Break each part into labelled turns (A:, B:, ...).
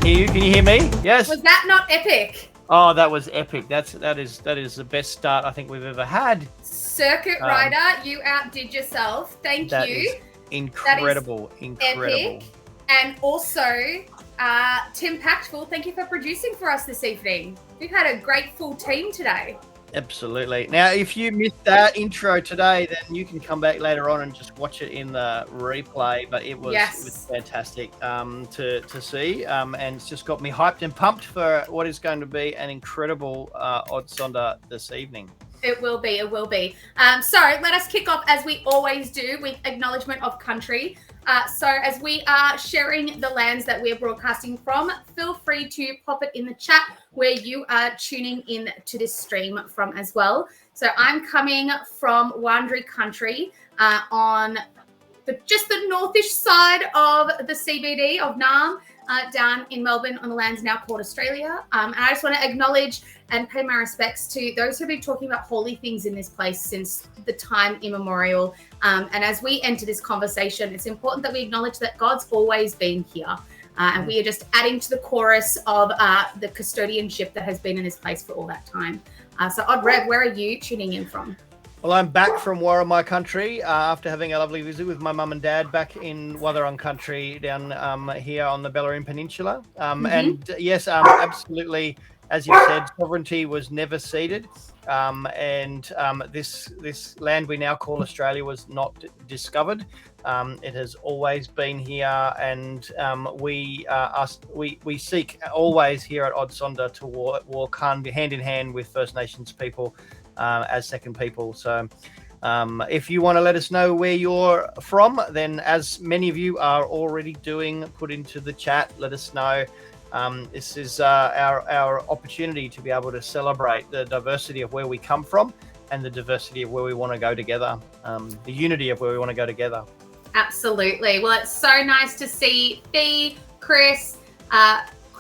A: hear you. Can you hear me? Yes.
B: Was that not epic?
A: Oh, that was epic. That is the best start I think we've ever had.
B: Circuit Rider, you outdid yourself. Thank
A: That
B: you.
A: is incredible. Incredible.
B: Epic. And also, Tim Pactful, thank you for producing for us this evening. We've had a great full team today.
A: Absolutely. Now, if you missed that intro today, then you can come back later on and just watch it in the replay. But it was fantastic to see, and it's just got me hyped and pumped for what is going to be an incredible OddSonder this evening.
B: It will be. It will be. So let us kick off as we always do with acknowledgement of country. So as we are sharing the lands that we're broadcasting from, feel free to pop it in the chat where you are tuning in to this stream from as well. So I'm coming from Wurundjeri country on just the northish side of the CBD of Naarm, down in Melbourne on the lands now called Australia. And I just want to acknowledge and pay my respects to those who've been talking about holy things in this place since the time immemorial. And as we enter this conversation, it's important that we acknowledge that God's always been here. And we are just adding to the chorus of the custodianship that has been in this place for all that time. So OddRev, where are you tuning in from?
A: Well, I'm back from Warramai country after having a lovely visit with my mum and dad back in Wathaurong country down here on the Bellarine Peninsula. And yes, absolutely, as you said, sovereignty was never ceded. And this land we now call Australia was not discovered. It has always been here, and we seek always here at OddSonder to walk hand in hand with First Nations people as second people. So if you want to let us know where you're from, then as many of you are already doing, put into the chat, let us know. This is our opportunity to be able to celebrate the diversity of where we come from and the diversity of where we want to go together, the unity of where we want to go together.
B: Absolutely. Well, it's so nice to see Fee, Chris,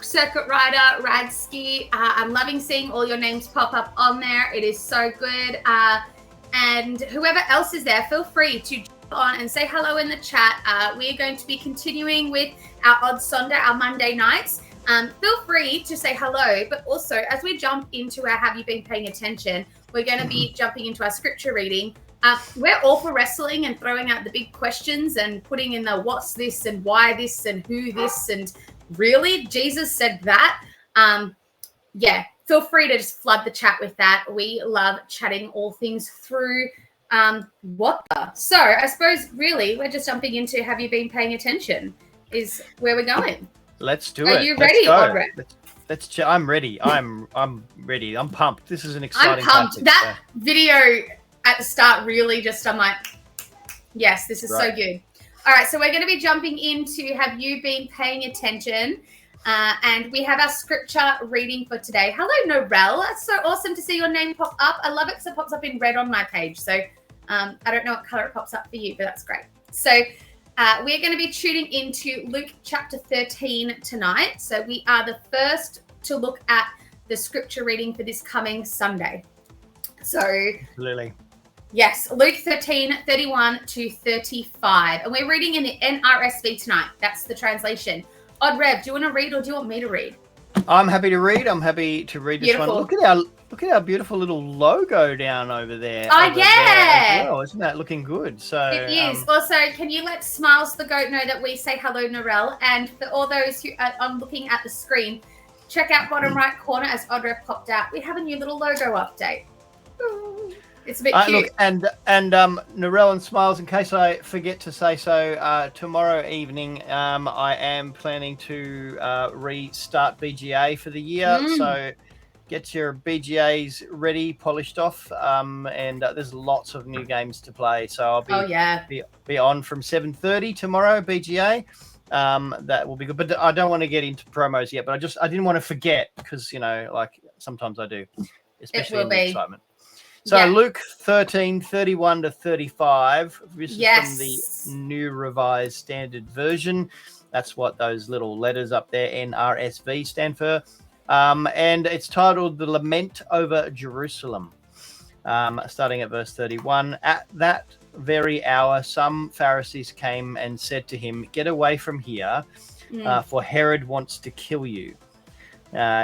B: Circuit Rider, Radsky. I'm loving seeing all your names pop up on there. It is so good. And whoever else is there, feel free to jump on and say hello in the chat. We're going to be continuing with our OddSonder, our Monday nights. Feel free to say hello, but also as we jump into our Have You Been Paying Attention, we're going to be jumping into our scripture reading. We're all for wrestling and throwing out the big questions and putting in the what's this and why this and who this and really Jesus said that. Feel free to just flood the chat with that. We love chatting all things through. So I suppose really we're just jumping into Have You Been Paying Attention is where we're going.
A: Let's do it.
B: Are you ready, OddRev?
A: I'm ready. I'm ready. I'm pumped. This is an exciting
B: I'm pumped.
A: topic,
B: That video at the start really just, I'm like, yes, this is so good. All right, so we're going to be jumping into Have You Been Paying Attention? And we have our scripture reading for today. Hello, Norel. It's so awesome to see your name pop up. I love it because it pops up in red on my page. So I don't know what color it pops up for you, but that's great. So we're going to be tuning into Luke chapter 13 tonight. So we are the first to look at the scripture reading for this coming Sunday. So
A: absolutely.
B: Yes, Luke 13, 31 to 35. And we're reading in the NRSV tonight. That's the translation. OddRev, do you want to read or do you want me to read?
A: I'm happy to read. I'm happy to read this one. Look at our beautiful little logo down over there.
B: Oh, yeah.
A: Well. Isn't that looking good? So
B: it is. Also, can you let Smiles the Goat know that we say hello, Norel? And for all those who are looking at the screen, check out bottom right corner as OddRev popped out. We have a new little logo update. It's a bit cute.
A: Look, and Norel and Smiles, in case I forget to say so, tomorrow evening I am planning to restart BGA for the year. So get your BGAs ready, polished off, and there's lots of new games to play. So I'll be on from 7:30 tomorrow, BGA. That will be good. But I don't want to get into promos yet, but I didn't want to forget because, like sometimes I do, especially in the excitement. So Luke 13, 31 to 35, this is from the New Revised Standard Version. That's what those little letters up there, NRSV, stand for. And it's titled The Lament Over Jerusalem, starting at verse 31. At that very hour, some Pharisees came and said to him, "Get away from here, for Herod wants to kill you.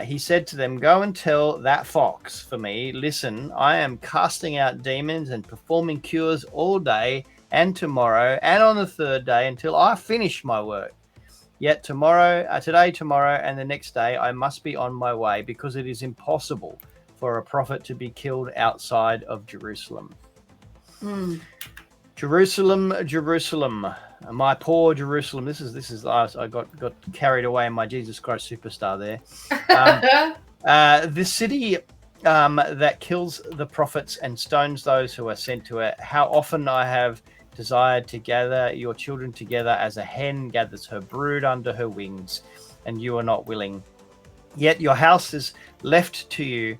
A: He said to them, go and tell that fox for me, listen, I am casting out demons and performing cures all day and tomorrow and on the third day until I finish my work. Yet today, tomorrow, and the next day, I must be on my way because it is impossible for a prophet to be killed outside of Jerusalem. Jerusalem, Jerusalem, my poor Jerusalem. This is. I got carried away in my Jesus Christ Superstar there. This city that kills the prophets and stones those who are sent to it. How often I have desired to gather your children together as a hen gathers her brood under her wings, and you are not willing. Yet your house is left to you.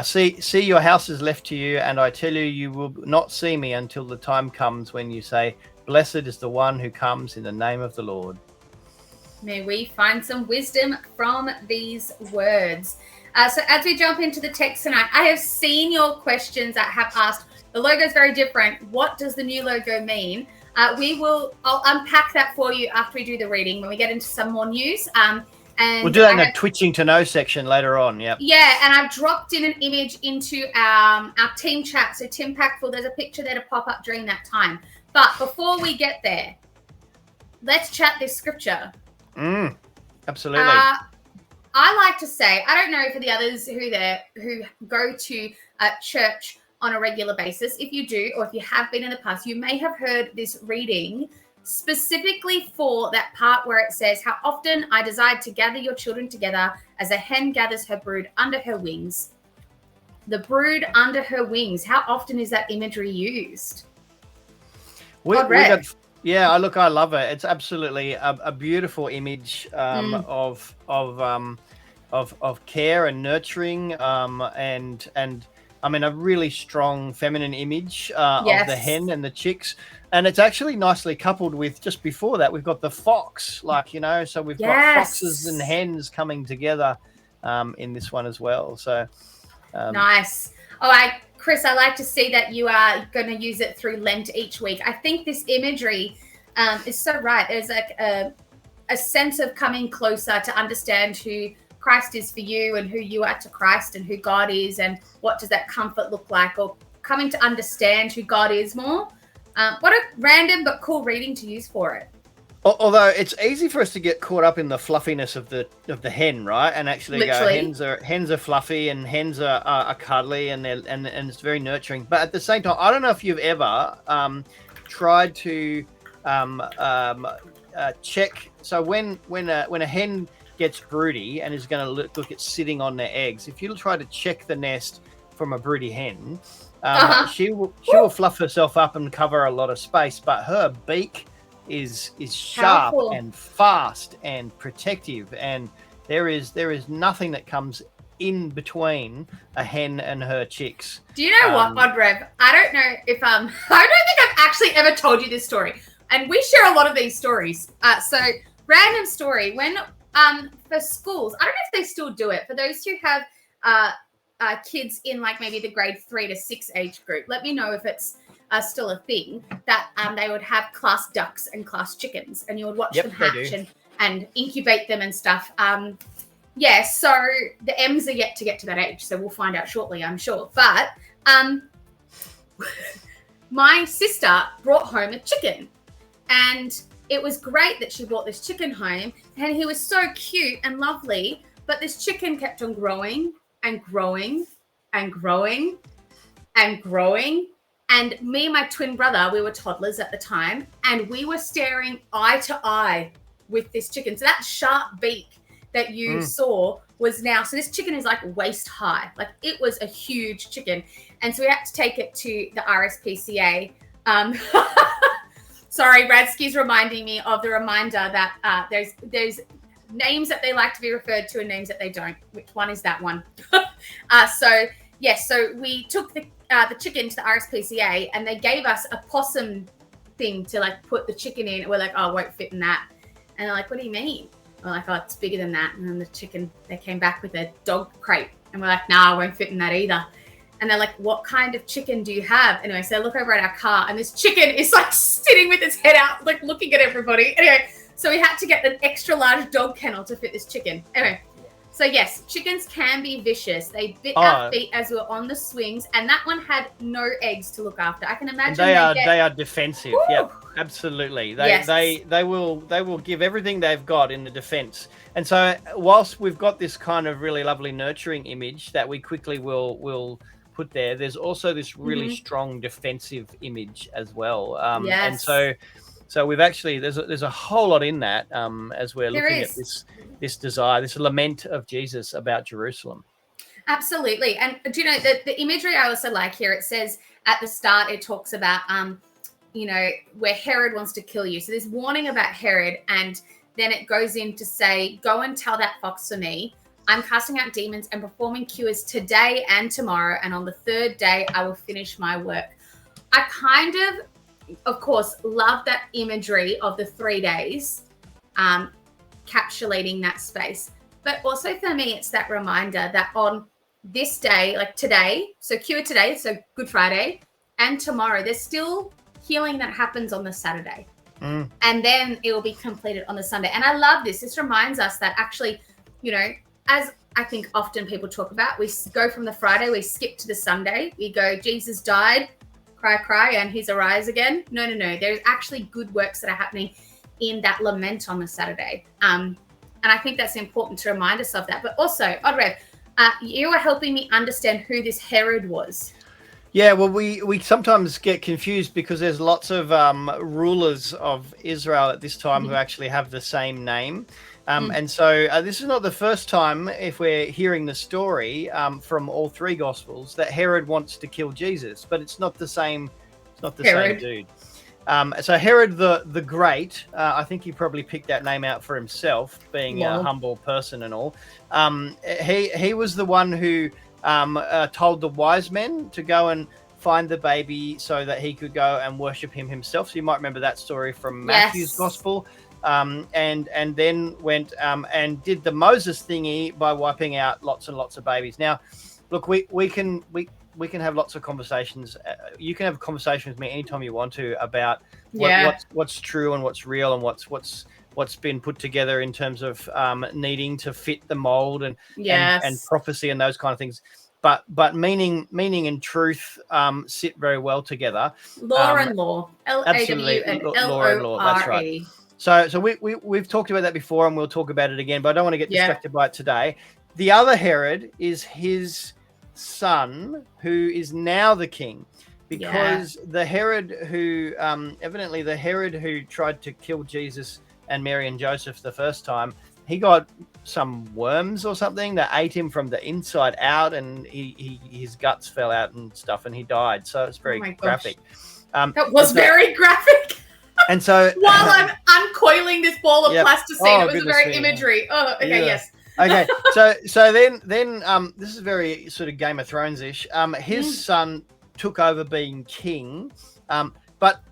A: See, your house is left to you, and I tell you, you will not see me until the time comes when you say, blessed is the one who comes in the name of the Lord.
B: May we find some wisdom from these words. So as we jump into the text tonight, I have seen your questions that have asked, the logo is very different. What does the new logo mean? I'll unpack that for you after we do the reading when we get into some more news. And
A: we'll do that in the twitching to know section later on. Yep.
B: Yeah, and I've dropped in an image into our team chat. So Tim Packful, there's a picture there to pop up during that time. But before we get there, let's chat this scripture.
A: Absolutely.
B: I like to say, I don't know for the others who go to church on a regular basis. If you do, or if you have been in the past, you may have heard this reading specifically for that part where it says, how often I desired to gather your children together as a hen gathers her brood under her wings. The brood under her wings. How often is that imagery used?
A: Yeah, I love it. It's absolutely a beautiful image of care and nurturing, and I mean a really strong feminine image of the hen and the chicks, and it's actually nicely coupled with just before that we've got the fox, so we've got foxes and hens coming together in this one as well. So
B: nice. Chris, I like to see that you are going to use it through Lent each week. I think this imagery is so right. There's like a sense of coming closer to understand who Christ is for you and who you are to Christ and who God is and what does that comfort look like, or coming to understand who God is more. What a random but cool reading to use for it.
A: Although it's easy for us to get caught up in the fluffiness of the hen, right? And actually
B: Literally.
A: go, hens are fluffy and hens are cuddly and it's very nurturing. But at the same time, I don't know if you've ever tried to check. So when a hen gets broody and is going to look at sitting on their eggs, if you try to check the nest from a broody hen, she will fluff herself up and cover a lot of space, but her beak is sharp and fast and protective, and there is nothing that comes in between a hen and her chicks.
B: Do you know what, OddRev? I don't know if I don't think I've actually ever told you this story, and we share a lot of these stories. So random story when for schools, I don't know if they still do it. For those who have kids in like maybe the grade 3 to 6 age group, let me know if it's still a thing that they would have class ducks and class chickens, and you would watch them hatch and incubate them and stuff. So the M's are yet to get to that age, so we'll find out shortly, I'm sure. But my sister brought home a chicken, and it was great that she brought this chicken home, and he was so cute and lovely, but this chicken kept on growing and growing and growing and growing. And me and my twin brother, we were toddlers at the time, and we were staring eye to eye with this chicken. So that sharp beak that you saw was now, so this chicken is like waist high. Like it was a huge chicken. And so we had to take it to the RSPCA. Sorry, Radsky's reminding me of the reminder that there's names that they like to be referred to and names that they don't. Which one is that one? So we took the chicken to the RSPCA, and they gave us a possum thing to like put the chicken in. We're like, oh, it won't fit in that. And they're like, what do you mean? We're like, oh, it's bigger than that. And then the chicken, they came back with a dog crate, and we're like, nah, it won't fit in that either. And they're like, what kind of chicken do you have? Anyway, so I look over at our car, and this chicken is like sitting with its head out, like looking at everybody. Anyway, So we had to get an extra large dog kennel to fit this chicken. Anyway, so yes, chickens can be vicious. They bit our feet as we were on the swings, and that one had no eggs to look after. I can imagine
A: they are defensive. Yeah, absolutely. They will give everything they've got in the defense. And so whilst we've got this kind of really lovely nurturing image that we quickly will put there, there's also this really strong defensive image as well. And so we've actually there's a whole lot in that as we're looking at this desire, this lament of Jesus about Jerusalem.
B: Absolutely. And do you know the imagery I also like here? It says at the start, it talks about where Herod wants to kill you. So there's warning about Herod, and then it goes in to say, go and tell that fox for me, I'm casting out demons and performing cures today and tomorrow, and on the third day I will finish my work. I kind of course, love that imagery of the 3 days, capsulating that space. But also for me, it's that reminder that on this day, like today, so cure today, so Good Friday, and tomorrow, there's still healing that happens on the Saturday. And then it will be completed on the Sunday. And I love this. This reminds us that actually, as I think often people talk about, we go from the Friday, we skip to the Sunday, we go, Jesus died, cry, and he's arise again. No. There's actually good works that are happening in that lament on the Saturday. And I think that's important to remind us of that. But also, OddRev, you are helping me understand who this Herod was.
A: Yeah, well, we sometimes get confused because there's lots of rulers of Israel at this time who actually have the same name. And so this is not the first time, if we're hearing the story from all three Gospels, that Herod wants to kill Jesus, but it's not the same. It's not the same dude. So Herod the Great, I think he probably picked that name out for himself, being a humble person and all. He was the one who told the wise men to go and find the baby so that he could go and worship him himself. So you might remember that story from Matthew's Gospel. And then went and did the Moses thingy by wiping out lots and lots of babies. Now, look, we can have lots of conversations. You can have a conversation with me anytime you want to about what's true and what's real and what's been put together in terms of needing to fit the mold and prophecy and those kind of things. But meaning and truth sit very well together.
B: Law and law.
A: Absolutely.
B: and
A: law and law. That's right. So we've talked about that before, and we'll talk about it again, but I don't want to get distracted by it today. The other Herod is his son, who is now the king, because the Herod who evidently the Herod who tried to kill Jesus and Mary and Joseph the first time, he got some worms or something that ate him from the inside out, and his guts fell out and stuff, and he died. So it's very graphic.
B: That was very graphic.
A: And so
B: while I'm uncoiling this ball of plasticine, it was a very imagery. Oh, okay, yes.
A: Okay, so then this is very sort of Game of Thrones-ish. His son took over being king, but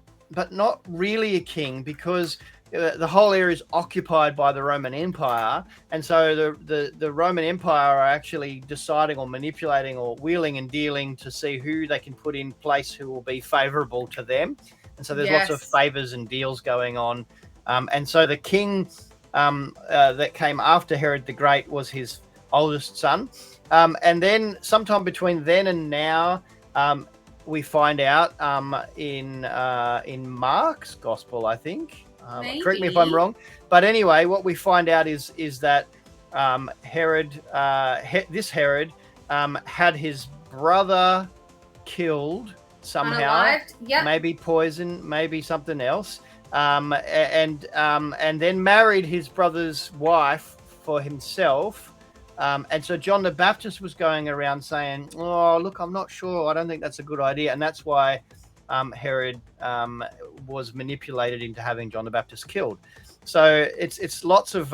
A: not really a king, because the whole area is occupied by the Roman Empire, and so the Roman Empire are actually deciding or manipulating or wheeling and dealing to see who they can put in place who will be favourable to them. And so there's lots of favors and deals going on. And so the king that came after Herod the Great was his oldest son. And then sometime between then and now, we find out in Mark's Gospel, I think. Correct me if I'm wrong. But anyway, what we find out is that Herod, this Herod, had his brother killed somehow, maybe poison, maybe something else, and then married his brother's wife for himself, and so John the Baptist was going around saying, "Oh, look, I'm not sure. I don't think that's a good idea," and that's why Herod was manipulated into having John the Baptist killed. So it's lots of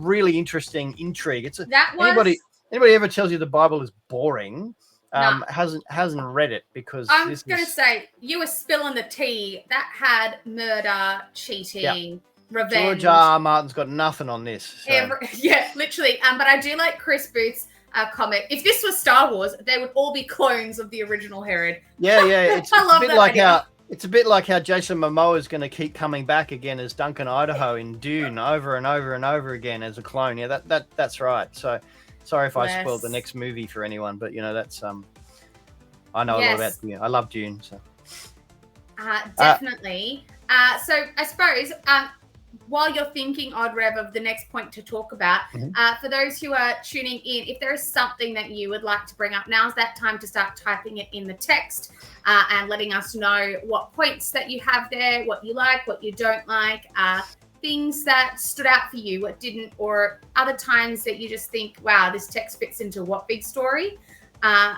A: really interesting intrigue. Anybody ever tells you the Bible is boring? Hasn't read it, because
B: I'm going to say you were spilling the tea. That had murder, cheating, revenge.
A: George R. Martin's got nothing on this. So.
B: Literally. But I do like Chris Booth's comment. If this was Star Wars, they would all be clones of the original Herod.
A: Yeah. It's a bit like It's a bit like how Jason Momoa is going to keep coming back again as Duncan Idaho in Dune over and over and over again as a clone. Yeah, that's right. So sorry if I spoiled the next movie for anyone, but that's I know a lot about Dune. I love Dune. So
B: definitely. So I suppose while you're thinking, OddRev, of the next point to talk about, for those who are tuning in, if there is something that you would like to bring up, now's that time to start typing it in the text and letting us know what points that you have there, what you like, what you don't like, things that stood out for you, what didn't, or other times that you just think, wow, this text fits into what big story. I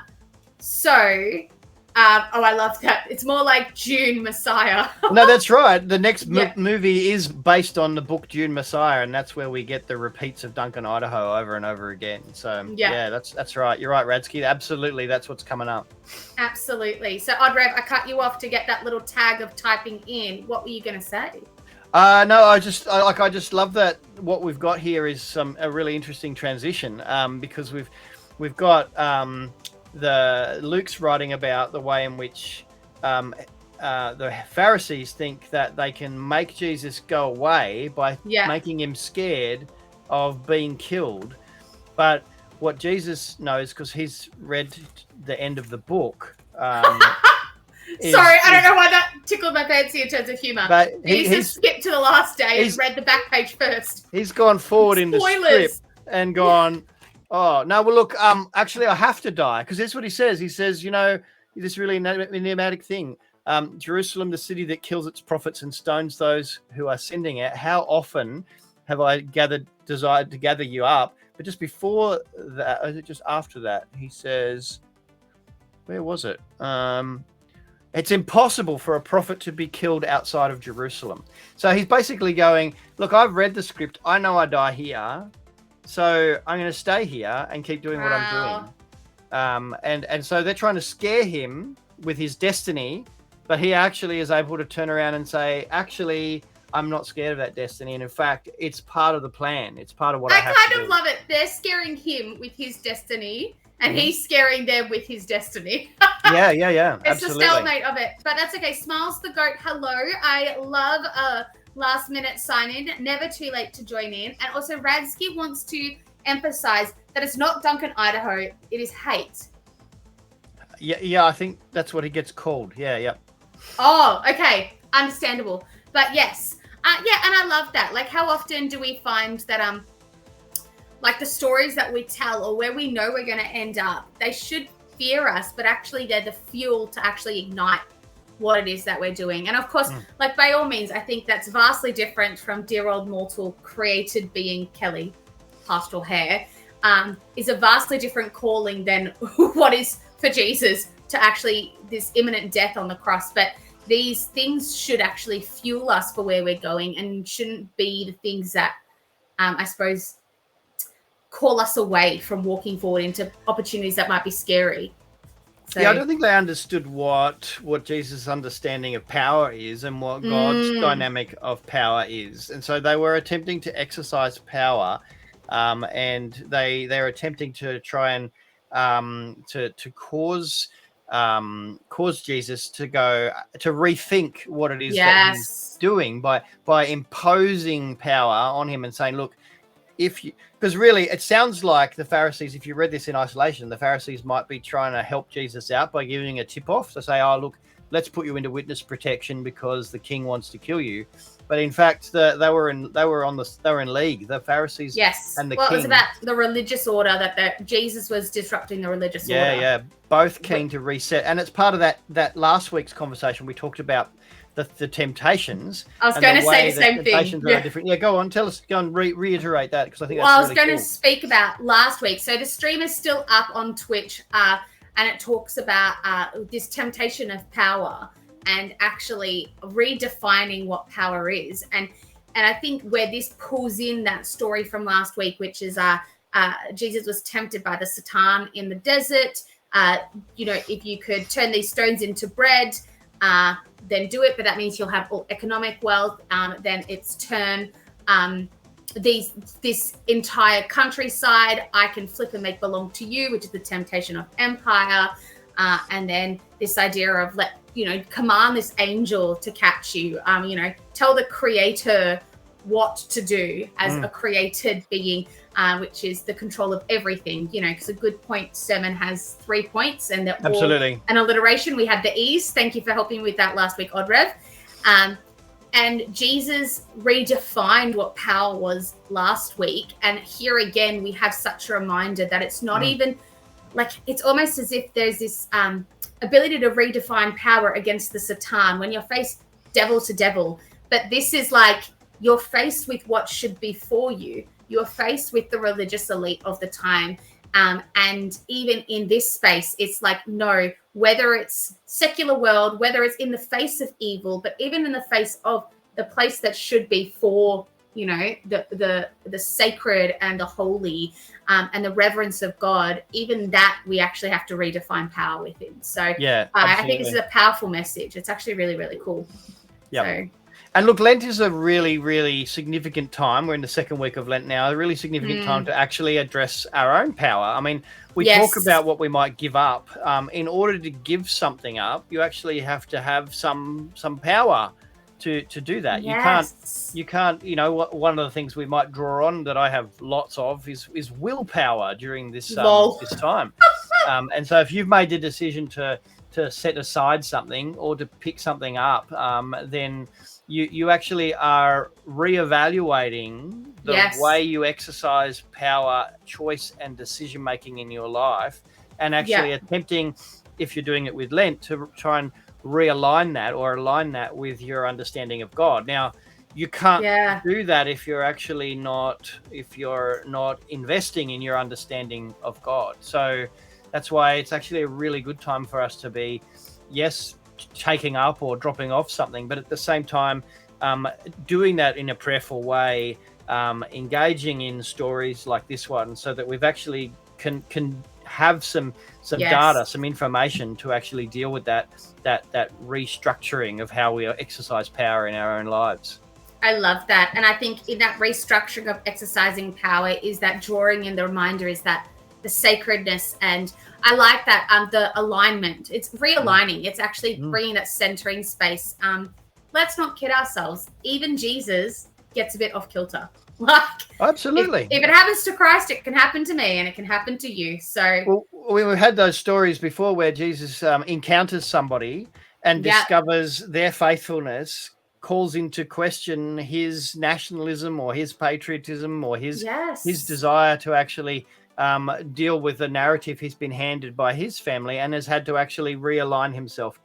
B: love that. It's more like Dune Messiah.
A: No, that's right. The next movie is based on the book Dune Messiah, and that's where we get the repeats of Duncan Idaho over and over again. So yeah, that's right. You're right, Radsky. Absolutely, that's what's coming up.
B: Absolutely. So OddRev, I cut you off to get that little tag of typing in. What were you going to say?
A: No, I just love that what we've got here is a really interesting transition because we've got the Luke's writing about the way in which the Pharisees think that they can make Jesus go away by making him scared of being killed. But what Jesus knows, because he's read the end of the book.
B: Sorry, I don't know why that tickled my fancy in terms of humour.
A: But
B: he's skipped to the last day and read the back page first.
A: He's gone forward in the script and gone... Oh, no, well, look, actually, I have to die, because that's what he says. He says, this really enigmatic thing. Jerusalem, the city that kills its prophets and stones those who are sending it. How often have I desired to gather you up? But just before that, or is it just after that? He says, where was it? It's impossible for a prophet to be killed outside of Jerusalem. So he's basically going, look, I've read the script. I know I die here. So I'm going to stay here and keep doing what I'm doing. And so they're trying to scare him with his destiny, but he actually is able to turn around and say, actually, I'm not scared of that destiny. And in fact, it's part of the plan. It's part of what I have to do.
B: I kind of love it. They're scaring him with his destiny and he's scaring them with his destiny.
A: Yeah.
B: It's
A: Absolutely.
B: a stalemate of it. But that's okay. Smiles the Goat, hello. I love last minute sign in, never too late to join in. And also Radsky wants to emphasize that it's not Duncan Idaho, it is hate.
A: Yeah, I think that's what he gets called. Yeah.
B: Oh, okay. Understandable. But yes. And I love that. Like, how often do we find that like the stories that we tell or where we know we're going to end up, they should fear us, but actually they're the fuel to actually ignite what it is that we're doing. And of course, like, by all means, I think that's vastly different from dear old mortal created being Kelly, PastoralHare, is a vastly different calling than what is for Jesus to actually this imminent death on the cross. But these things should actually fuel us for where we're going and shouldn't be the things that I suppose call us away from walking forward into opportunities that might be scary. So,
A: I don't think they understood what Jesus' understanding of power is and what God's dynamic of power is. And so they were attempting to exercise power, and they're attempting to try and to cause Jesus to rethink what it is that he's doing by imposing power on him and saying, look, because really it sounds like the Pharisees, if you read this in isolation, the Pharisees might be trying to help Jesus out by giving a tip off to say, oh, look, let's put you into witness protection because the king wants to kill you. But in fact, they were in league, the Pharisees and the king.
B: It was about the religious order that Jesus was disrupting the religious order.
A: Yeah, both keen to reset. And it's part of that last week's conversation we talked about the temptations.
B: I was going to say the same thing.
A: Are different. Yeah, go on. Tell us. Go and reiterate that, because I think that's
B: I
A: really
B: was going
A: cool.
B: to speak about last week. So the stream is still up on Twitch, and it talks about this temptation of power and actually redefining what power is. And I think where this pulls in that story from last week, which is Jesus was tempted by the Satan in the desert. If you could turn these stones into bread, then do it, but that means you'll have all economic wealth. Then it's turn this entire countryside I can flip and make belong to you, which is the temptation of empire. And then this idea of command this angel to catch you, tell the creator what to do as a created being, which is the control of everything, because a good point sermon has 3 points, and they're
A: Absolutely.
B: all an alliteration. We had the E's. Thank you for helping with that last week, OddRev. And Jesus redefined what power was last week. And here again, we have such a reminder that it's not even like, it's almost as if there's this ability to redefine power against the Satan when you're faced devil to devil. But this is like, you're faced with what should be for you. You're faced with the religious elite of the time. And even in this space, it's like, no, whether it's secular world, whether it's in the face of evil, but even in the face of the place that should be for, the sacred and the holy, and the reverence of God, even that we actually have to redefine power within. So
A: yeah,
B: I think this is a powerful message. It's actually really, really cool.
A: Yeah.
B: So,
A: and look, Lent is a really, really significant time. We're in the second week of Lent now, a really significant time to actually address our own power. I mean, we talk about what we might give up. In order to give something up, you actually have to have some power to do that.
B: Yes.
A: You can't, one of the things we might draw on that I have lots of is willpower during this this time. And so if you've made the decision to set aside something or to pick something up, then you actually are reevaluating the way you exercise power, choice, and decision making in your life, and actually attempting, if you're doing it with Lent, to try and realign that or align that with your understanding of God. Now, you can't do that if you're not investing in your understanding of God. So that's why it's actually a really good time for us to be, taking up or dropping off something, but at the same time, doing that in a prayerful way, engaging in stories like this one, so that we've actually can have some data, some information to actually deal with that restructuring of how we exercise power in our own lives.
B: I love that. And I think in that restructuring of exercising power is that drawing in, the reminder is that the sacredness, and I like that the alignment. It's realigning. It's actually bringing that centering space. Let's not kid ourselves. Even Jesus gets a bit off kilter. Like,
A: absolutely,
B: if it happens to Christ, it can happen to me, and it can happen to you. So
A: we've had those stories before where Jesus encounters somebody and discovers their faithfulness, calls into question his nationalism or his patriotism or his desire to actually deal with the narrative he's been handed by his family, and has had to actually realign himself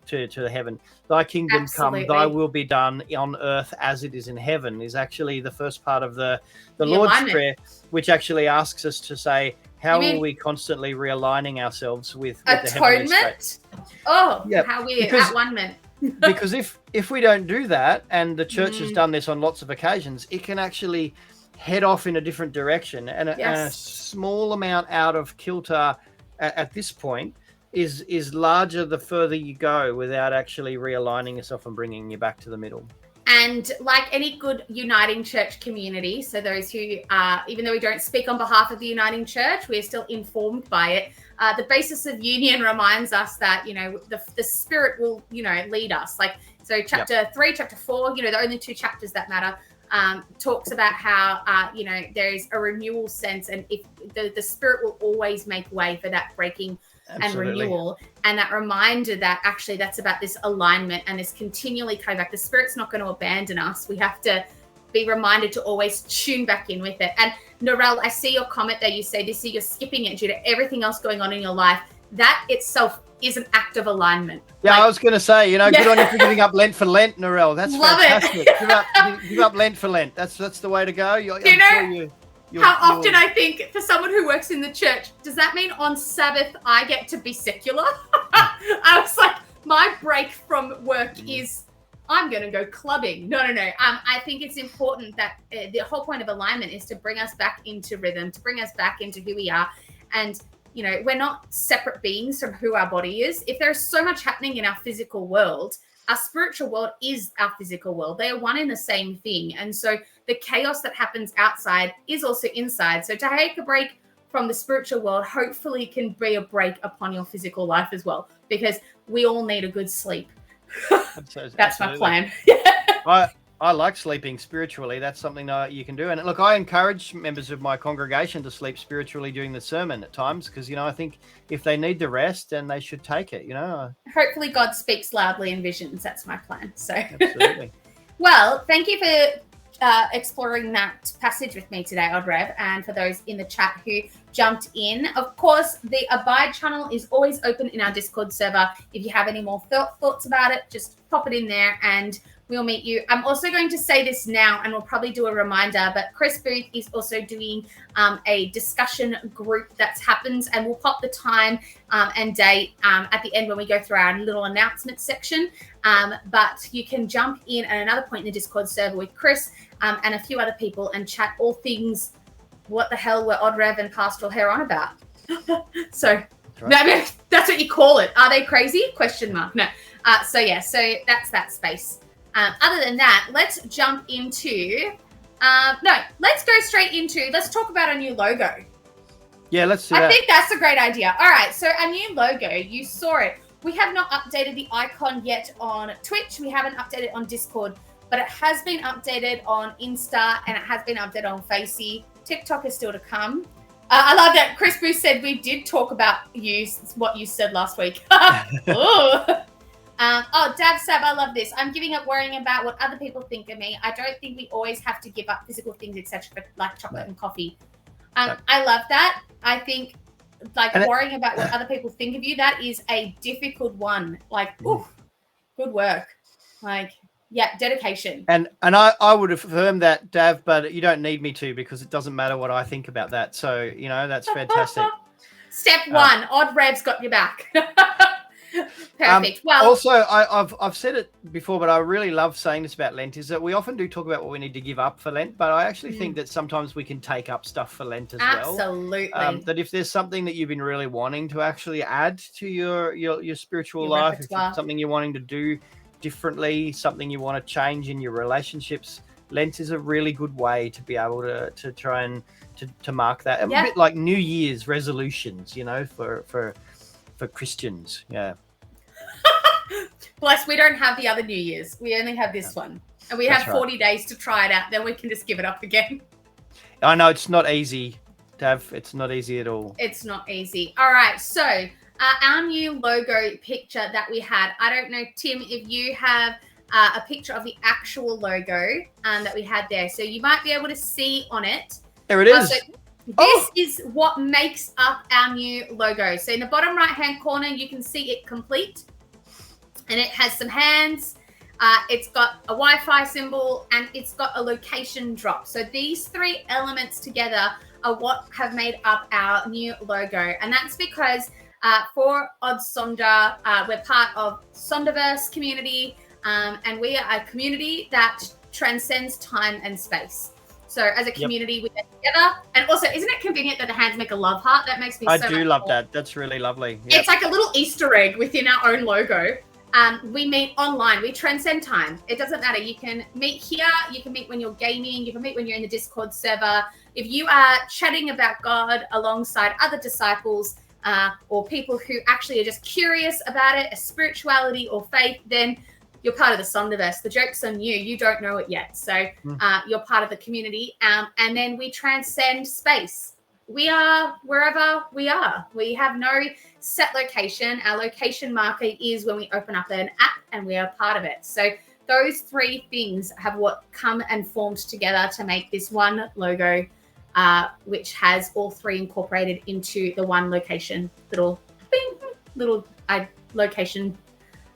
A: to heaven. Thy kingdom come, thy will be done on earth as it is in heaven, is actually the first part of the Lord's Prayer, which actually asks us to say, how are we constantly realigning ourselves with the heavenly state?
B: How we at one minute.
A: Because if we don't do that, and the church has done this on lots of occasions, it can actually head off in a different direction, and a small amount out of kilter at this point is larger the further you go without actually realigning yourself and bringing you back to the middle.
B: And like any good uniting church community, so those who, even though we don't speak on behalf of the uniting church, we're still informed by it. The basis of union reminds us that, the Spirit will, lead us. Like, so chapter 3, chapter 4, the only 2 chapters that matter, talks about how, there is a renewal sense, and if the Spirit will always make way for that breaking and renewal, and that reminder that actually that's about this alignment and this continually coming back. The Spirit's not going to abandon us. We have to be reminded to always tune back in with it. And Norel, I see your comment there. You say this year you're skipping it due to everything else going on in your life. That itself is an act of alignment.
A: Yeah, I was going to say, good on you for giving up Lent for Lent, Norel. That's fantastic. Give up Lent for Lent. That's the way to go.
B: How often I think, for someone who works in the church, does that mean on Sabbath I get to be secular? I was like, my break from work is I'm going to go clubbing. No. I think it's important that the whole point of alignment is to bring us back into rhythm, to bring us back into who we are. And, we're not separate beings from who our body is. If there's so much happening in our physical world, our spiritual world is our physical world. They are one and the same thing. And so the chaos that happens outside is also inside. So to take a break from the spiritual world hopefully can be a break upon your physical life as well. Because we all need a good sleep.
A: Absolutely.
B: That's my plan.
A: I like sleeping spiritually. That's something that you can do. And look, I encourage members of my congregation to sleep spiritually during the sermon at times because, I think if they need the rest, then they should take it,
B: Hopefully God speaks loudly in visions. That's my plan. So,
A: absolutely.
B: Well, thank you for exploring that passage with me today, OddRev, and for those in the chat who jumped in. Of course, the Abide channel is always open in our Discord server. If you have any more thoughts about it, just pop it in there and we'll meet you. I'm also going to say this now, and we'll probably do a reminder, but Chris Booth is also doing a discussion group that happens, and we'll pop the time and date at the end when we go through our little announcement section. But you can jump in at another point in the Discord server with Chris and a few other people and chat all things, what the hell were OddRev and PastoralHare on about? So right. That's what you call it. Are they crazy? Question mark. No. So that's that space. Other than that, let's jump into, let's go straight into, let's talk about our new logo.
A: Yeah, let's do that.
B: I think that's a great idea. All right, so our new logo, you saw it. We have not updated the icon yet on Twitch. We haven't updated on Discord, but it has been updated on Insta and it has been updated on Facey. TikTok is still to come. I love that Chris Booth said we did talk about what you said last week. Dav Sab, I love this. I'm giving up worrying about what other people think of me. I don't think we always have to give up physical things, etc., like chocolate and coffee. I love that. I think worrying about what other people think of you, that is a difficult one. Good work. Dedication.
A: And I would affirm that, Dav, but you don't need me to because it doesn't matter what I think about that. So, that's fantastic.
B: Step one, OddRev's got your back. Perfect.
A: Also, I've said it before, but I really love saying this about Lent, is that we often do talk about what we need to give up for Lent, but I actually think that sometimes we can take up stuff for Lent as well.
B: Absolutely.
A: That if there's something that you've been really wanting to actually add to your spiritual life, if it's something you're wanting to do differently, something you want to change in your relationships, Lent is a really good way to be able to try and to mark that. A bit like New Year's resolutions, for Christians. Yeah.
B: Plus, we don't have the other New Year's. We only have this one. And we have 40 days to try it out. Then we can just give it up again.
A: I know it's not easy, Dav. It's not easy at all.
B: It's not easy. All right. So our new logo picture that we had, I don't know, Tim, if you have a picture of the actual logo that we had there. So you might be able to see on it.
A: There it is.
B: This is what makes up our new logo. So in the bottom right-hand corner, you can see it complete. And it has some hands. It's got a Wi-Fi symbol and it's got a location drop. So these three elements together are what have made up our new logo. And that's because for OddSonder, we're part of Sonderverse community. And we are a community that transcends time and space. So as a community, we get together. And also, isn't it convenient that the hands make a love heart? That makes me so
A: I do love that. That's really lovely.
B: Yep. It's like a little Easter egg within our own logo. We meet online. We transcend time. It doesn't matter. You can meet here. You can meet when you're gaming. You can meet when you're in the Discord server. If you are chatting about God alongside other disciples or people who actually are just curious about it, a spirituality or faith, then you're part of the Sonderverse. The joke's on you. You don't know it yet. So you're part of the community. And then we transcend space. We are wherever we are. We have no set location. Our location marker is when we open up an app and we are part of it. So those three things have what come and formed together to make this one logo, which has all three incorporated into the one location, little location.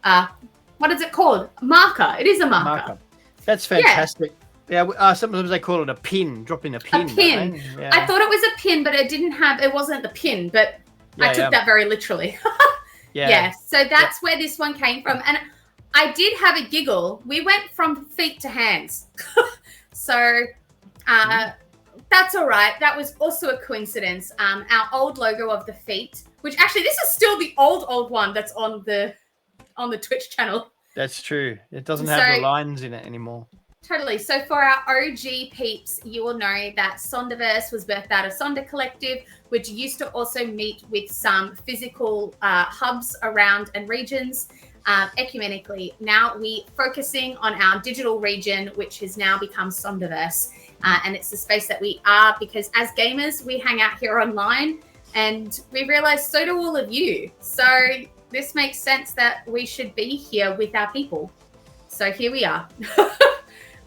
B: What is it called? Marker. It is a marker.
A: That's fantastic. Yeah, sometimes they call it a pin, dropping a pin.
B: A pin.
A: Yeah.
B: I thought it was a pin, but it wasn't the pin, but I took that very literally. So that's where this one came from. And I did have a giggle. We went from feet to hands. So that's all right. That was also a coincidence. Our old logo of the feet, which actually this is still the old one that's on the Twitch channel.
A: That's true. It doesn't have the lines in it anymore.
B: Totally. So for our OG peeps, you will know that Sonderverse was birthed out of Sonder Collective, which used to also meet with some physical hubs around and regions ecumenically. Now we focusing on our digital region, which has now become Sonderverse. And it's the space that we are, because as gamers, we hang out here online, and we realize so do all of you. So this makes sense that we should be here with our people. So here we are.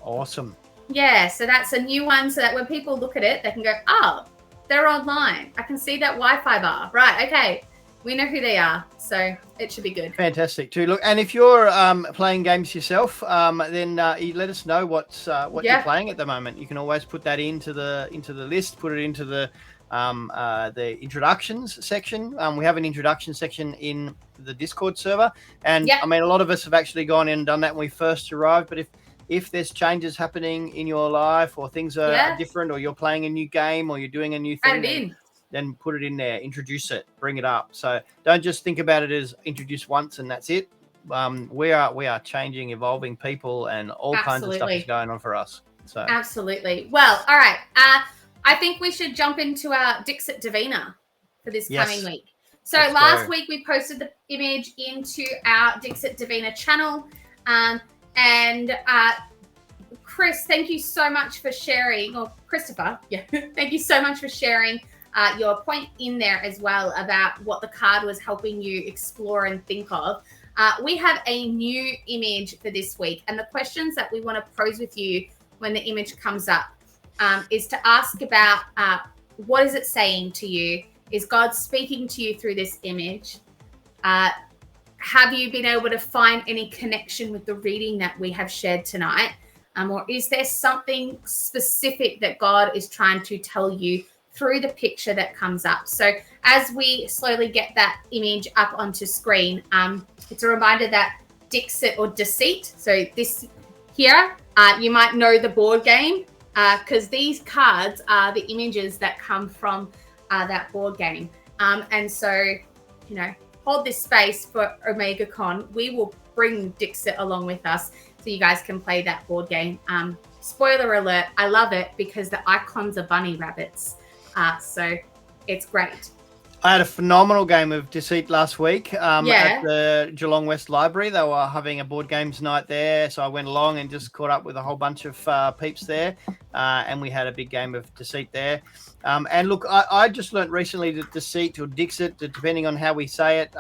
A: Awesome.
B: Yeah, so that's a new one, so that when people look at it, they can go, oh, they're online. I can see that Wi-Fi bar. Right, okay. We know who they are, so it should be good.
A: Fantastic too. Look, and if you're playing games yourself, then you let us know what you're playing at the moment. You can always put that into the list, put it into the introductions section. We have an introduction section in the Discord server, and I mean, a lot of us have actually gone in and done that when we first arrived. But if there's changes happening in your life, or things are different, or you're playing a new game, or you're doing a new thing, then put it in there, introduce it, bring it up. So don't just think about it as introduce once and that's it. We are changing, evolving people, and all kinds of stuff is going on for us. So
B: absolutely. Well, all right. I think we should jump into our Dixit Divina for this coming week. So last week we posted the image into our Dixit Divina channel. And Chris, thank you so much for sharing, or Christopher, thank you so much for sharing your point in there as well about what the card was helping you explore and think of. We have a new image for this week, and the questions that we want to pose with you when the image comes up is to ask about what is it saying to you? Is God speaking to you through this image? Have you been able to find any connection with the reading that we have shared tonight? Or is there something specific that God is trying to tell you through the picture that comes up? So as we slowly get that image up onto screen, it's a reminder that Dixit or Deceit. So this here, you might know the board game, because these cards are the images that come from that board game. And so, hold this space for OmegaCon. We will bring Dixit along with us so you guys can play that board game. Spoiler alert, I love it because the icons are bunny rabbits. So it's great.
A: I had a phenomenal game of Deceit last week at the Geelong West Library. They were having a board games night there, so I went along and just caught up with a whole bunch of peeps there, and we had a big game of Deceit there. And look, I just learned recently that Deceit, or Dixit, depending on how we say it,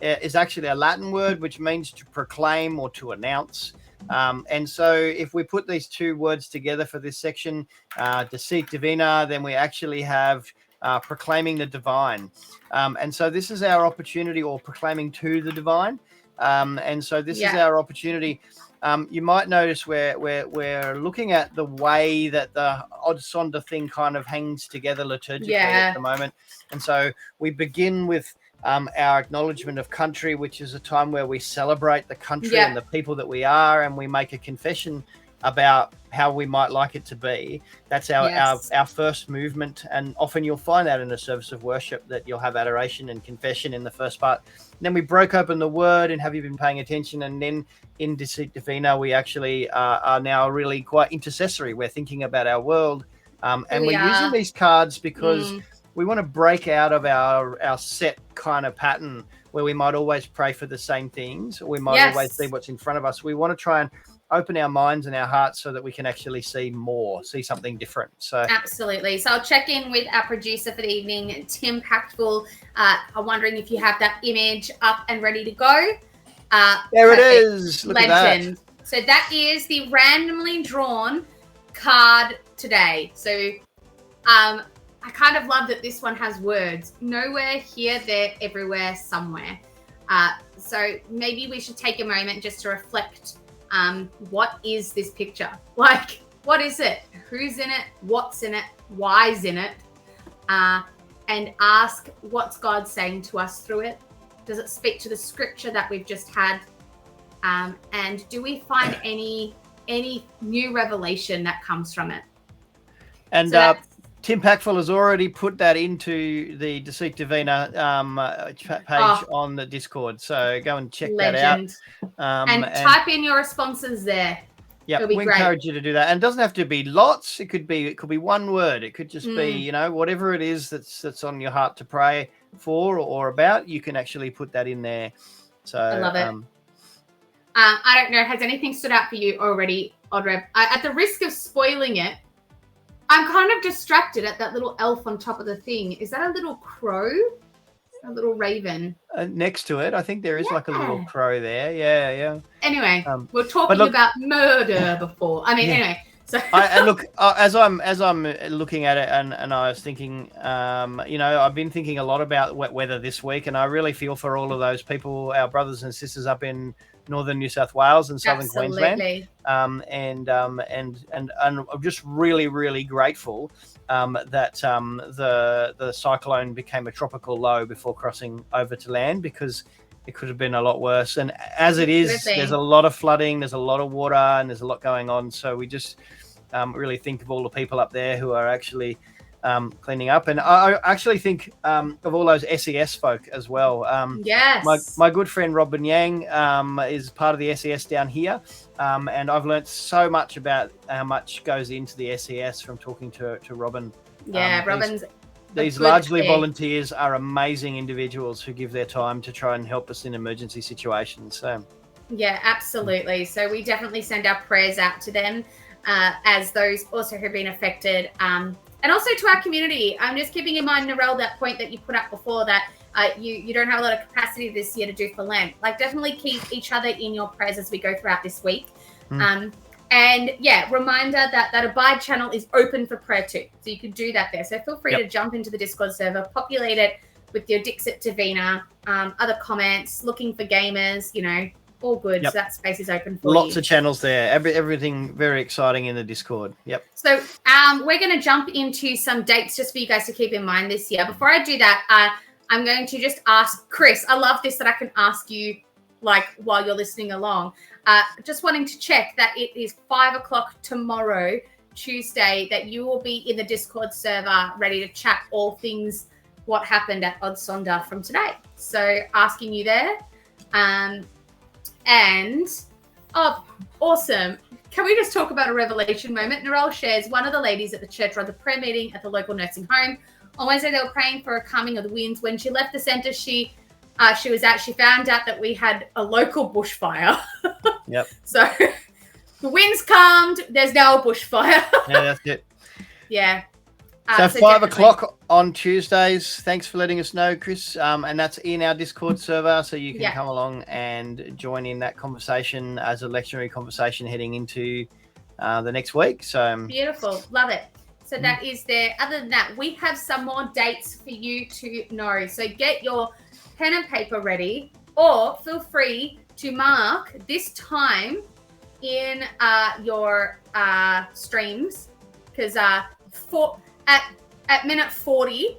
A: is actually a Latin word which means to proclaim or to announce. And so if we put these two words together for this section, Deceit Divina, then we actually have proclaiming the divine. And so this is our opportunity, or proclaiming to the divine. And so this is our opportunity. You might notice we're looking at the way that the OddSonder thing kind of hangs together liturgically at the moment. And so we begin with our acknowledgement of country, which is a time where we celebrate the country and the people that we are, and we make a confession about how we might like it to be. That's our first movement, and often you'll find that in a service of worship that you'll have adoration and confession in the first part. And then we broke open the word, and have you been paying attention? And then in Deceit Divina, we actually are now really quite intercessory. We're thinking about our world, and we're using these cards because we want to break out of our set kind of pattern where we might always pray for the same things, or we might always see what's in front of us. We want to try and open our minds and our hearts so that we can actually see more, see something different. So
B: absolutely. So I'll check in with our producer for the evening, Tim Pactful. I'm wondering if you have that image up and ready to go.
A: There it is. Look
B: Legend.
A: at that.
B: So that is the randomly drawn card today. So I kind of love that this one has words. Nowhere, here, there, everywhere, somewhere. So maybe we should take a moment just to reflect. What is this picture? Like, what is it? Who's in it? What's in it? Why's in it? And ask, what's God saying to us through it? Does it speak to the scripture that we've just had? And do we find any new revelation that comes from it?
A: And so Tim Pactful has already put that into the Deceit Divina page on the Discord. So go and check that out.
B: And type in your responses there.
A: Yeah, we encourage you to do that, and it doesn't have to be lots. It could be one word. It could just be whatever it is that's on your heart to pray for or about. You can actually put that in there. So
B: I love it. I don't know. Has anything stood out for you already, OddRev? At the risk of spoiling it, I'm kind of distracted at that little elf on top of the thing. Is that a little crow? A little raven?
A: Next to it, I think there is like a little crow there. Yeah.
B: Anyway, we're talking about murder before. I mean, anyway. So
A: and look, as I'm looking at it, and I was thinking, I've been thinking a lot about wet weather this week, and I really feel for all of those people, our brothers and sisters up in northern New South Wales and southern Queensland. And I'm just really, really grateful that the cyclone became a tropical low before crossing over to land, because it could have been a lot worse. And as it is, there's a lot of flooding, there's a lot of water, and there's a lot going on. So we just really think of all the people up there who are actually cleaning up. And I actually think of all those SES folk as well.
B: Yes.
A: My good friend Robin Yang is part of the SES down here. And I've learnt so much about how much goes into the SES from talking to Robin.
B: Yeah, Robin's...
A: These largely volunteers are amazing individuals who give their time to try and help us in emergency situations. So,
B: yeah, absolutely. So we definitely send our prayers out to them as those also who've been affected. And also to our community. I'm just keeping in mind, Narelle, that point that you put up before, that you don't have a lot of capacity this year to do for Lent. Like, definitely keep each other in your prayers as we go throughout this week. And yeah, reminder that Abide channel is open for prayer too. So you can do that there. So feel free to jump into the Discord server, populate it with your Dixit Divina, other comments, looking for gamers, all good. So that space is open for
A: lots of channels there. Everything very exciting in the Discord. Yep.
B: So we're going to jump into some dates just for you guys to keep in mind this year. Before I do that, I'm going to just ask Chris. I love this that I can ask you like while you're listening along. Just wanting to check that it is 5:00 tomorrow, Tuesday, that you will be in the Discord server ready to chat all things what happened at OddSonder from today. So asking you there. And awesome. Can we just talk about a revelation moment? Narelle shares one of the ladies at the church run the prayer meeting at the local nursing home. On Wednesday, they were praying for a calming of the winds. When she left the centre, she found out that we had a local bushfire.
A: Yep.
B: So the winds calmed. There's now a bushfire.
A: Yeah, that's it.
B: Yeah.
A: So 5:00 on Tuesdays. Thanks for letting us know, Chris. And that's in our Discord server, so you can come along and join in that conversation as a lectionary conversation heading into the next week. So
B: beautiful, love it. So that is there. Other than that, we have some more dates for you to know. So get your pen and paper ready, or feel free to mark this time in your streams, because at minute 40,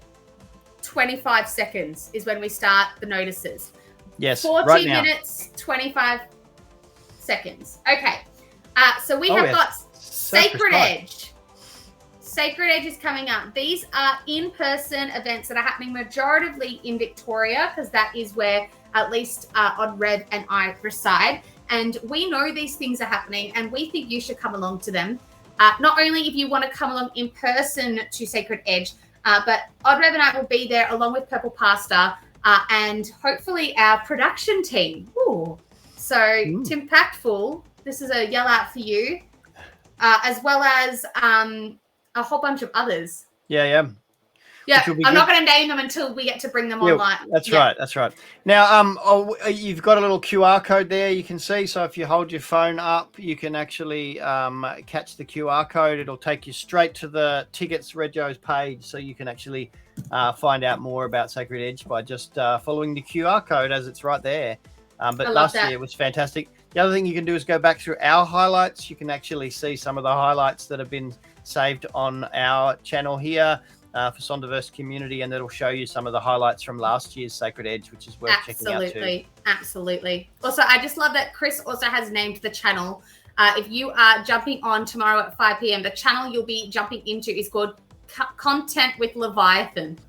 B: 25 seconds is when we start the notices.
A: Yes,
B: 40
A: right now.
B: minutes, 25 seconds. Okay. So we have got Sacred Edge. Sacred Edge is coming up. These are in-person events that are happening majoritively in Victoria, because that is where at least OddRev and I reside. And we know these things are happening, and we think you should come along to them. Not only if you want to come along in person to Sacred Edge, but OddRev and I will be there along with Purple Pastor and hopefully our production team. Ooh. So Tim Pactful, this is a yell out for you, as well as a whole bunch of others.
A: Yeah.
B: I'm not going to name them until we get to bring them online.
A: That's right. Now, you've got a little QR code there you can see. So if you hold your phone up, you can actually catch the QR code. It'll take you straight to the Tickets Reggio's page, so you can actually find out more about Sacred Edge by just following the QR code as it's right there. But last year it was fantastic. The other thing you can do is go back through our highlights. You can actually see some of the highlights that have been saved on our channel here for Sonderverse community, and that'll show you some of the highlights from last year's Sacred Edge, which is worth checking out too.
B: Absolutely. Also, I just love that Chris also has named the channel. If you are jumping on tomorrow at 5 p.m., the channel you'll be jumping into is called Content with Leviathan.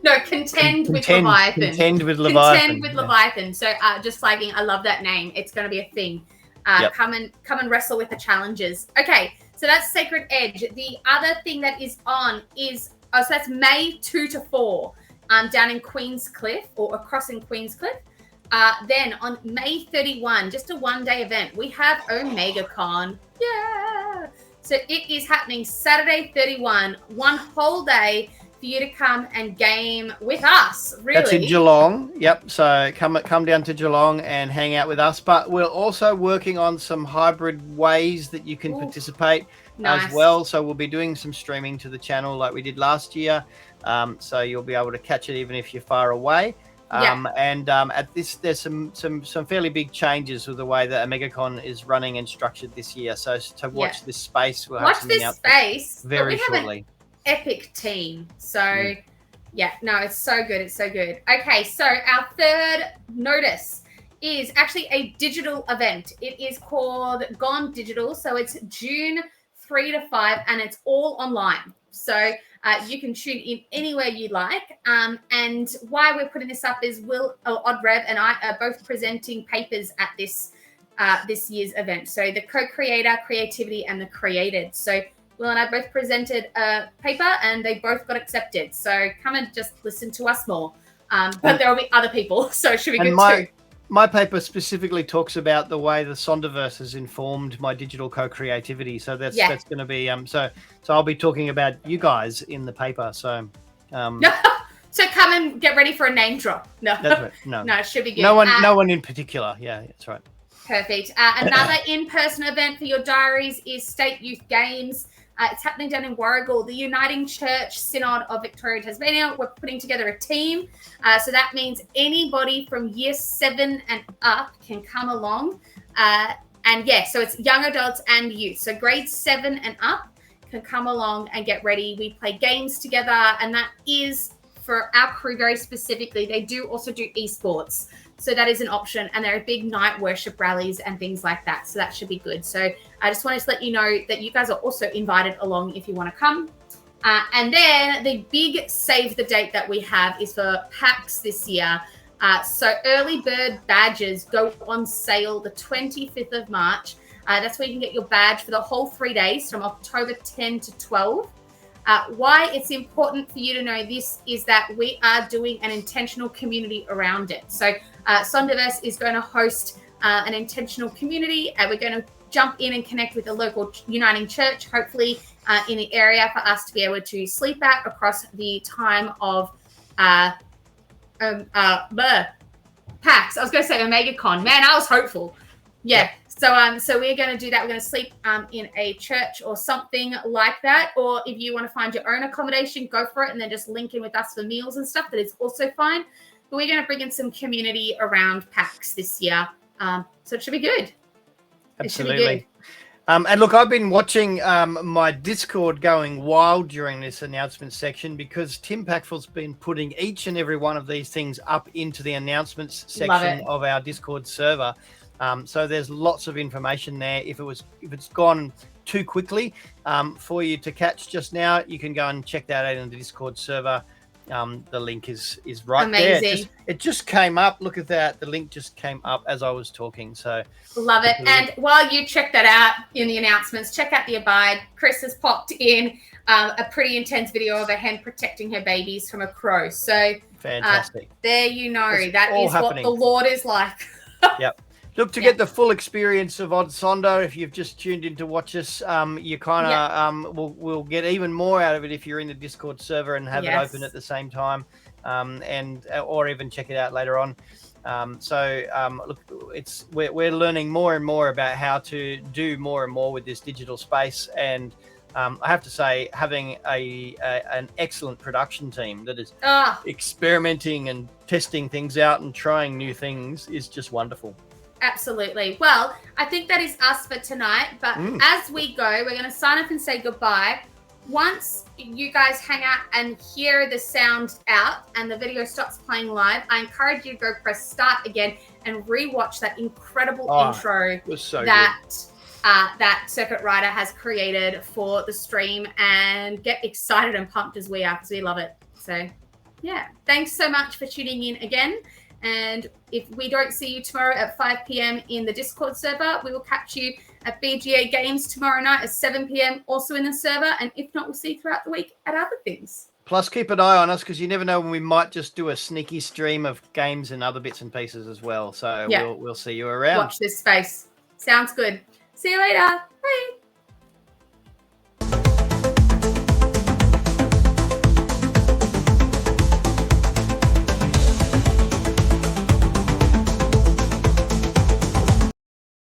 B: No, Contend with Leviathan.
A: Contend with Leviathan.
B: Contend with Leviathan. So just flagging, I love that name. It's going to be a thing. Come and wrestle with the challenges. Okay, so that's Sacred Edge. The other thing that is on is so that's May 2 to 4, down in Queenscliff or across in Queenscliff. Then on May 31, just a one-day event, we have OmegaCon. Yeah! So it is happening Saturday 31, one whole day for you to come and game with us, really.
A: That's in Geelong. Yep. So come down to Geelong and hang out with us. But we're also working on some hybrid ways that you can participate as well. So we'll be doing some streaming to the channel like we did last year. So you'll be able to catch it even if you're far away. And at this, there's some fairly big changes with the way that OmegaCon is running and structured this year. So to watch this space, we'll have something out very shortly.
B: Epic team. So it's so good. It's so good. Okay, so our third notice is actually a digital event. It is called Gone Digital. So it's June 3 to 5 and it's all online. So you can tune in anywhere you like. And why we're putting this up is OddRev and I are both presenting papers at this year's event. So the co-creator, creativity, and the created. So Will and I both presented a paper and they both got accepted. So come and just listen to us more. But there will be other people, so it should be good too.
A: My paper specifically talks about the way the Sonderverse has informed my digital co-creativity. So that's going to be so I'll be talking about you guys in the paper. So
B: so come and get ready for a name drop. No,
A: that's right. No,
B: it should be good.
A: No one in particular. Yeah, that's right.
B: Perfect. Another in-person event for your diaries is State Youth Games. It's happening down in Warragul. The Uniting Church Synod of Victoria, Tasmania. We're putting together a team. So that means anybody from year 7 and up can come along. So it's young adults and youth. So grade 7 and up can come along and get ready. We play games together. And that is for our crew very specifically. They do also do esports. So that is an option. And there are big night worship rallies and things like that. So that should be good. So I just wanted to let you know that you guys are also invited along if you want to come. And then the big save the date that we have is for PAX this year. So early bird badges go on sale the 25th of March. That's where you can get your badge for the whole 3 days from October 10 to 12. Why it's important for you to know this is that we are doing an intentional community around it. So Sonderverse is going to host an intentional community, and we're going to jump in and connect with a local Uniting Church, hopefully in the area, for us to be able to sleep at across the time of PAX. I was going to say OmegaCon. Man, I was hopeful. Yeah. So we're going to do that. We're going to sleep in a church or something like that. Or if you want to find your own accommodation, go for it, and then just link in with us for meals and stuff. That is also fine. But we're going to bring in some community around PAX this year. So it should be good.
A: Absolutely. And look, I've been watching my Discord going wild during this announcement section because Tim Packful's been putting each and every one of these things up into the announcements section of our Discord server. So there's lots of information there. If it's gone too quickly for you to catch just now, you can go and check that out in the Discord server. The link is right there. It just came up. Look at that. The link just came up as I was talking. So
B: love it. And while you check that out in the announcements, check out the Abide. Chris has popped in a pretty intense video of a hen protecting her babies from a crow. So
A: fantastic.
B: There you know, that is happening. What the Lord is like.
A: Yep. Look, to get the full experience of OddSonder, if you've just tuned in to watch us, you kind of will get even more out of it if you're in the Discord server and have it open at the same time, or even check it out later on. Look, we're learning more and more about how to do more and more with this digital space, and I have to say, having an excellent production team that is experimenting and testing things out and trying new things is just wonderful.
B: Absolutely. Well, I think that is us for tonight. But as we go, we're going to sign up and say goodbye. Once you guys hang out and hear the sound out and the video stops playing live, I encourage you to go press start again and rewatch that incredible intro that Circuit Rider has created for the stream, and get excited and pumped as we are, because we love it. So, yeah, thanks so much for tuning in again. And if we don't see you tomorrow at 5 p.m. in the Discord server, we will catch you at BGA Games tomorrow night at 7 p.m. also in the server. And if not, we'll see you throughout the week at other things.
A: Plus, keep an eye on us because you never know when we might just do a sneaky stream of games and other bits and pieces as well. So we'll see you around.
B: Watch this space. Sounds good. See you later. Bye.